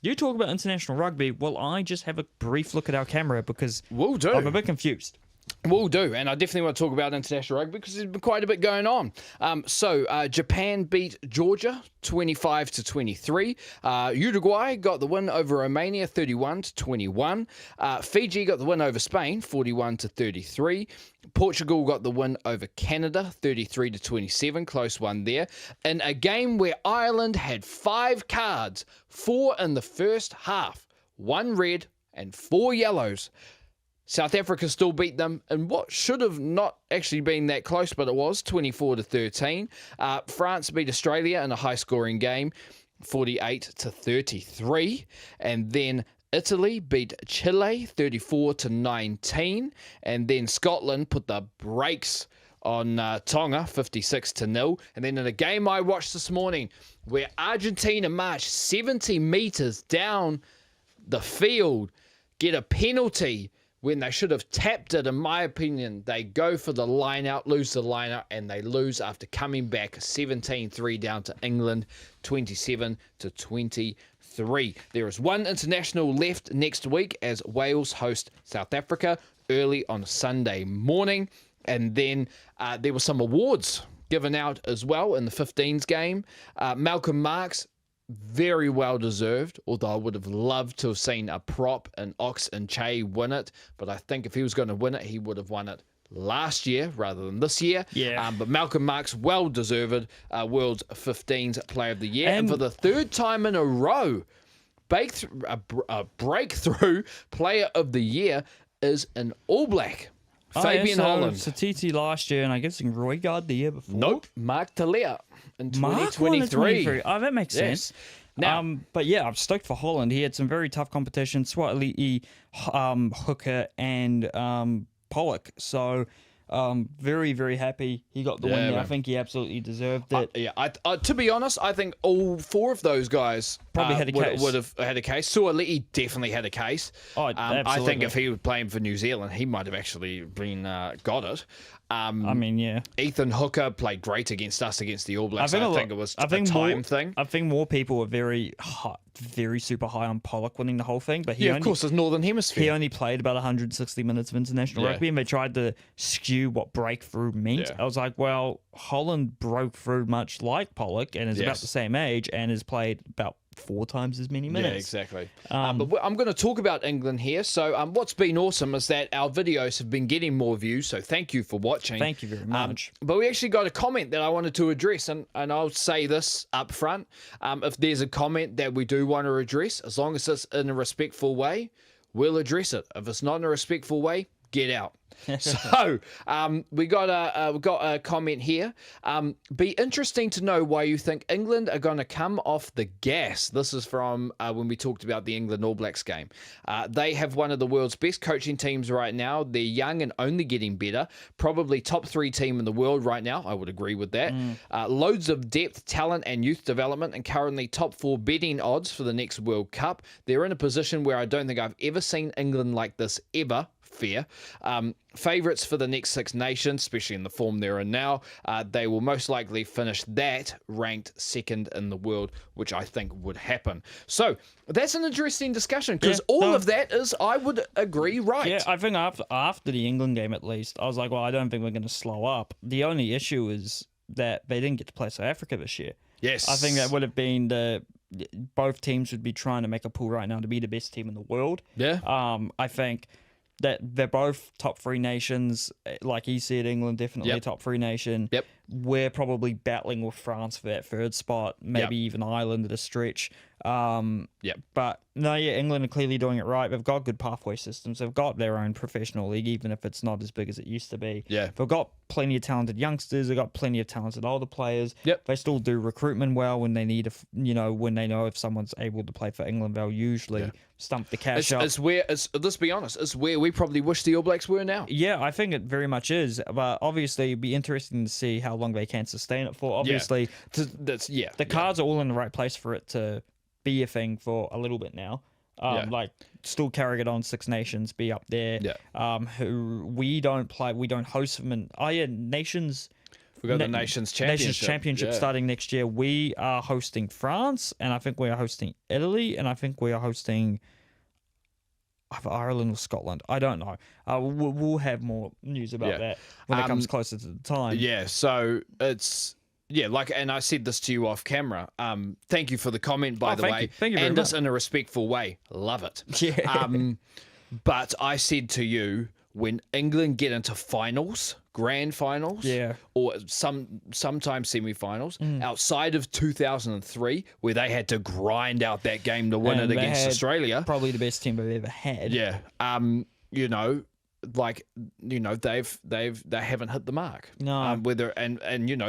You talk about international rugby. Well, I just have a brief look at our camera because Will do. I'm a bit confused. Will do, and I definitely want to talk about international rugby because there's been quite a bit going on. Japan beat Georgia 25-23. Uruguay got the win over Romania 31-21. Fiji got the win over Spain 41-33. Portugal got the win over Canada 33-27, close one there. In a game where Ireland had 5 cards, 4 in the first half, 1 red and 4 yellows. South Africa still beat them in what should have not actually been that close, but it was 24-13. France beat Australia in a high-scoring game, 48-33, and then Italy beat Chile 34-19, and then Scotland put the brakes on Tonga 56-0. And then in a game I watched this morning where Argentina marched 70 meters down the field, get a penalty when they should have tapped it, in my opinion. They go for the line out, lose the line out, and they lose after coming back 17-3 down to England, 27-23. There is one international left next week as Wales host South Africa early on Sunday morning. And then there were some awards given out as well in the 15s game. Malcolm Marx, very well deserved, although I would have loved to have seen a prop and Ox and Che win it. But I think if he was going to win it, he would have won it last year rather than this year. Yeah. But Malcolm Marx, well deserved World's 15s Player of the Year. And for the third time in a row, a breakthrough Player of the Year is an All Black. Fabian Holland. Satiti last year, and I guess Roygaard the year before. Nope. Mark Talea in Mark 2023. Oh, that makes sense. Now, but yeah, I'm stoked for Holland. He had some very tough competition, Swatili, Hooker, and Pollock. So very, very happy he got the win there. man. I think he absolutely deserved it. To be honest, I think all 4 of those guys Probably had a case. would have had a case. Suali'i definitely had a case. Oh, I think absolutely. if he was playing for New Zealand, he might have actually been got it. I mean, yeah. Ethan Hooker played great against us against the All Blacks. I think it was a time thing. I think more people were very super high on Pollock winning the whole thing, but Of course, it's Northern Hemisphere. He only played about 160 minutes of international rugby, and they tried to skew what breakthrough meant. Yeah. I was like, well, Holland broke through much like Pollock and is about the same age and has played about 4 times as many minutes. Yeah, exactly. But I'm going to talk about England here. So what's been awesome is that our videos have been getting more views, so thank you for watching. Thank you very much. But we actually got a comment that I wanted to address, and I'll say this up front. If there's a comment that we do want to address, as long as it's in a respectful way, we'll address it. If it's not in a respectful way, get out. So we got a comment here. Be interesting to know why you think England are going to come off the gas. This is from when we talked about the England All Blacks game. They have one of the world's best coaching teams right now. They're young and only getting better. Probably top 3 team in the world right now. I would agree with that. Loads of depth, talent, and youth development, and currently top 4 betting odds for the next World Cup. They're in a position where I don't think I've ever seen England like this ever. Fair. Favourites for the next 6 nations, especially in the form they're in now. They will most likely finish that ranked 2nd in the world, which I think would happen. So that's an interesting discussion because of that is, I would agree, right. Yeah, I think after the England game at least, I was like, well, I don't think we're going to slow up. The only issue is that they didn't get to play South Africa this year. Yes. I think that would have been both teams would be trying to make a pull right now to be the best team in the world. Yeah. I think that they're both top 3 nations. Like he said, England definitely a top 3 nation. Yep. We're probably battling with France for that 3rd spot, maybe even Ireland at a stretch. But no, England are clearly doing it right. They've got good pathway systems. They've got their own professional league, even if it's not as big as it used to be. Yeah. They've got plenty of talented youngsters. They've got plenty of talented older players. Yep. They still do recruitment well when they need when they know if someone's able to play for England, they'll usually stump the cash up. Let's be honest, it's where we probably wish the All Blacks were now. Yeah, I think it very much is. But obviously, it'd be interesting to see how long they can sustain it for. Obviously, the cards are all in the right place for it to be a thing for a little bit now. Like still carrying it on 6 nations, be up there. Who we don't play, we don't host them, and nations We've got the Nations Championship starting next year. We are hosting France, and I think we are hosting Italy, and I think we are hosting either Ireland or Scotland. I don't know. We'll have more news about that when it comes closer to the time. Yeah, so it's... Yeah, and I said this to you off camera. Thank you for the comment, by the way. Thank you very much. And this in a respectful way. Love it. Yeah. But I said to you, when England get into finals, grand finals, or sometimes semi-finals, outside of 2003, where they had to grind out that game to win it against Australia, probably the best team they've ever had. Yeah, they haven't hit the mark. No.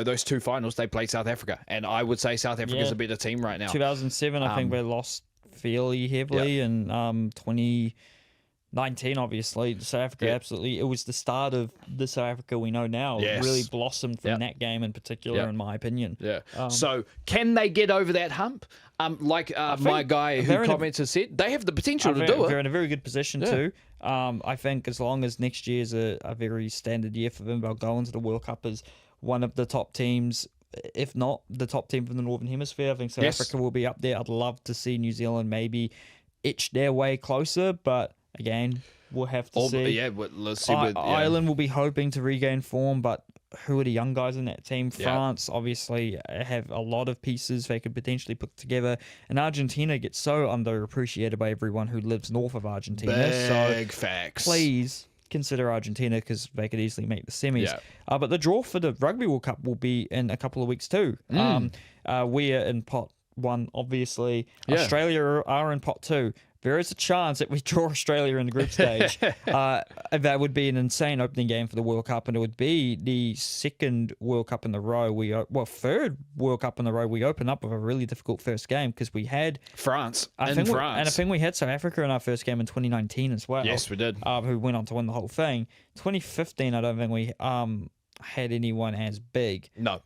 Those two finals they played South Africa, and I would say South Africa's a better team right now. 2007, I think we lost fairly heavily, and 2019, obviously, South Africa absolutely. It was the start of the South Africa we know now. Yes. It really blossomed from that game in particular, in my opinion. Yeah. So can they get over that hump? My guy who comments has said, they have the potential to do it. They're in a very good position too. I think as long as next year's a very standard year for them, they'll go into the World Cup as one of the top teams, if not the top team from the Northern Hemisphere. I think South Africa will be up there. I'd love to see New Zealand maybe itch their way closer, but again, we'll have to see. Yeah, let's see. Ireland will be hoping to regain form, but who are the young guys in that team? France obviously have a lot of pieces they could potentially put together, and Argentina gets so underappreciated by everyone who lives north of Argentina. Big facts. Please consider Argentina because they could easily make the semis. But the draw for the Rugby World Cup will be in a couple of weeks too. We are in pot 1, obviously. Australia are in pot 2. There is a chance that we draw Australia in the group stage. That would be an insane opening game for the World Cup, and it would be the second World Cup in a row. Third World Cup in a row. We open up with a really difficult first game because we had France. And I think we had South Africa in our first game in 2019 as well. Yes, we did. Who went on to win the whole thing. 2015, I don't think we had anyone as big. No.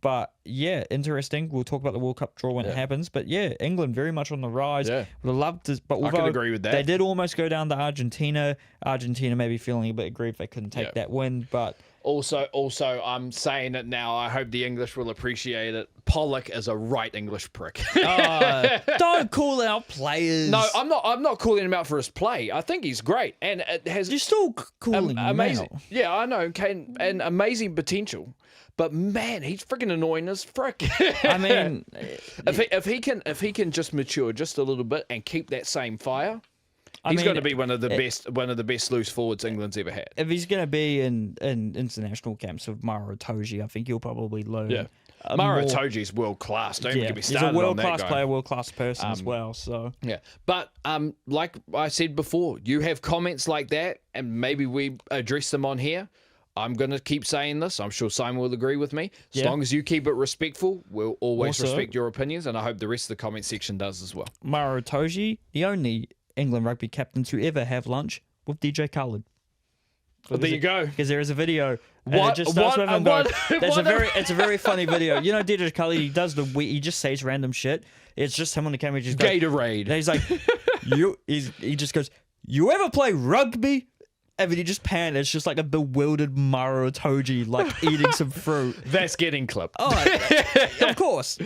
But yeah, interesting. We'll talk about the World Cup draw when it happens. But yeah, England very much on the rise. Would love to, but I can agree with that. They did almost go down to Argentina. Argentina maybe feeling a bit aggrieved they couldn't take that win, but Also, I'm saying it now. I hope the English will appreciate it. Pollock is a right English prick. Don't call out players. No, I'm not. I'm not calling him out for his play. I think he's great, and it has. You're still calling him amazing. out. Yeah, I know. And amazing potential. But man, he's freaking annoying as frick. I mean, if he can just mature just a little bit and keep that same fire. He's going to be one of the best loose forwards England's ever had. If he's going to be in international camps with Maro Itoje, I think he'll probably learn. Yeah, Maro Itoje's world class. Don't even get me started on that guy. He's a world class player, world class person as well. So yeah, but like I said before, you have comments like that, and maybe we address them on here. I'm going to keep saying this. I'm sure Simon will agree with me. As long as you keep it respectful, we'll always respect your opinions, and I hope the rest of the comment section does as well. Maro Itoje, the only England rugby captains to ever have lunch with DJ Khaled. Well, there you go. Because there is a video. It just starts with him going, it's a very funny video. You know, DJ Khaled, he just says random shit. It's just him on the camera. Just Gatorade. He's like, he just goes, you ever play rugby? And then he just panned. It's just like a bewildered Maro Itoje, like eating some fruit. That's getting clipped. Oh, of course.